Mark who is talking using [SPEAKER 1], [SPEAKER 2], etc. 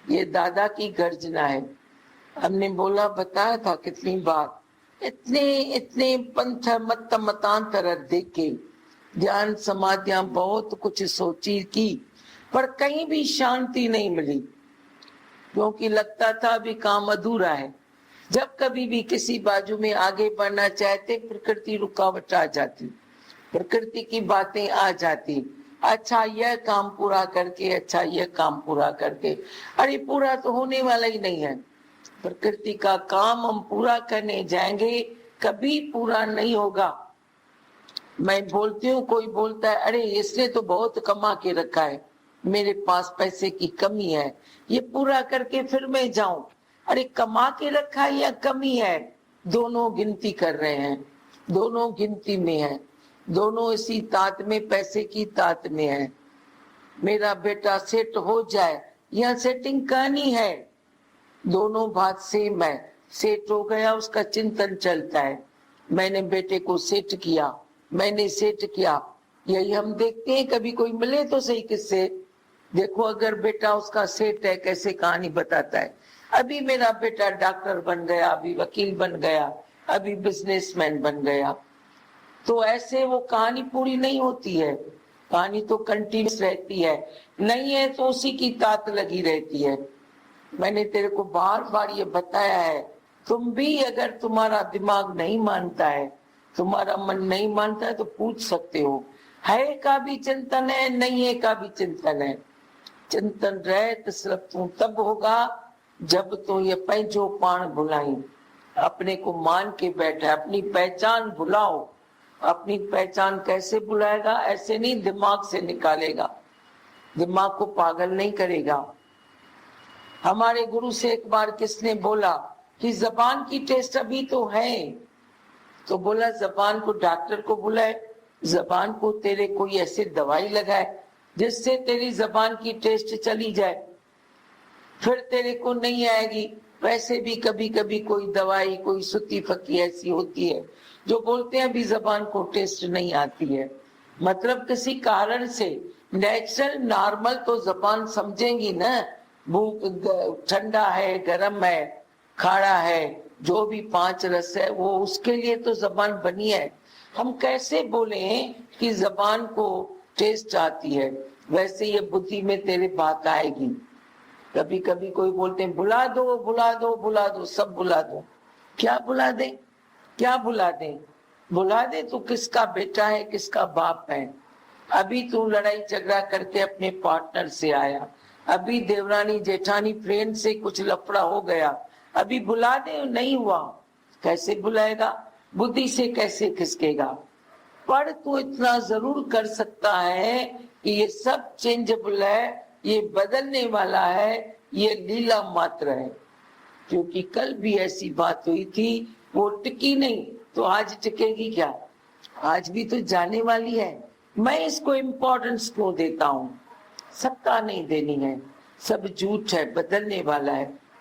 [SPEAKER 1] ये दादा की गर्जना है। हमने बोला, बताया था कितनी बार, इतने इतने पंथ मत मतांतर देखे, ध्यान समाधियां बहुत कुछ सोची की, पर कहीं भी शांति नहीं मिली, क्योंकि लगता था अभी काम अधूरा है। जब कभी भी किसी बाजू में आगे बढ़ना चाहते, प्रकृति रुकावट आ जाती, प्रकृति की बातें आ जाती। अच्छा यह काम पूरा करके, अच्छा यह काम पूरा करके, अरे पूरा तो होने वाला ही नहीं है। प्रकृति का काम हम पूरा करने जाएंगे, कभी पूरा नहीं होगा। मैं बोलती हूँ, कोई बोलता है अरे इसने तो बहुत कमा के रखा है, मेरे पास पैसे की कमी है, ये पूरा करके फिर मैं जाऊं। अरे कमा के रखा है या कमी है, दोनों गिनती कर रहे हैं, दोनों गिनती में है, दोनों इसी तात में, पैसे की तात में है। मेरा बेटा सेट हो जाए, यह सेटिंग कहानी है, दोनों बात सेम है। सेट हो गया, उसका चिंतन चलता है, मैंने बेटे को सेट किया, मैंने सेट किया। यही हम देखते हैं, कभी कोई मिले तो सही किससे, देखो अगर बेटा उसका सेट है, कैसे कहानी बताता है। अभी मेरा बेटा डॉक्टर बन गया, अभी वकील बन गया, अभी बिजनेसमैन बन गया, तो ऐसे वो कहानी पूरी नहीं होती है। कहानी तो कंटिन्यूस रहती है, नहीं है तो उसी की तात लगी रहती है। मैंने तेरे को बार बार ये बताया है, तुम भी अगर तुम्हारा दिमाग नहीं मानता है, तुम्हारा मन नहीं मानता है, तो पूछ सकते हो, है का भी चिंतन है, नहीं है का भी चिंतन है। चिंतन रहे तो सिर्फ तू तब होगा जब तू ये पैंजो पान भुलाई, अपने को मान के बैठे, अपनी पहचान भुलाओ। अपनी पहचान कैसे भुलाएगा, ऐसे नहीं, दिमाग से निकालेगा, दिमाग को पागल नहीं करेगा। हमारे गुरु से एक बार किसने बोला कि जबान की टेस्ट अभी तो है, तो बोला जबान को डॉक्टर को बुलाए, जबान को तेरे कोई ऐसे दवाई लगाए जिससे तेरी जबान की टेस्ट चली जाए, फिर तेरे को नहीं आएगी। वैसे भी कभी कभी कोई दवाई, कोई सुती फकी ऐसी होती है जो बोलते हैं अभी जबान को टेस्ट नहीं आती है, मतलब किसी कारण से। नेचुरल नॉर्मल तो जबान समझेंगी ना, भूख, ठंडा है, गर्म है, खाड़ा है, जो भी 5 रस है, वो उसके लिए तो जबान बनी है। हम कैसे बोले कि जबान को टेस्ट आती है, वैसे ये बुद्धि में तेरे बात आएगी। कभी कभी कोई बोलते हैं बुला दो बुला दो बुला दो, सब बुला दो, क्या बुला दे, क्या बुला दे, बुला दे तो किसका बेटा है, किसका बाप है। अभी तू लड़ाई झगड़ा करके अपने पार्टनर से आया, अभी देवरानी जेठानी फ्रेंड से कुछ लफड़ा हो गया, अभी बुला दे, नहीं हुआ, कैसे बुलाएगा, बुद्धि से कैसे खिसकेगा। पर तू इतना जरूर कर सकता है कि ये सब चेंजेबल है, ये बदलने वाला है, ये लीला मात्र है। क्योंकि कल भी ऐसी बात हुई थी, वो टिकी नहीं, तो आज टिकेगी क्या, आज भी तो जाने वाली है। मैं इसको इम्पोर्टेंस क्यों देता हूँ, सबका नहीं देनी है, सब झूठ है, बदलने वाला है।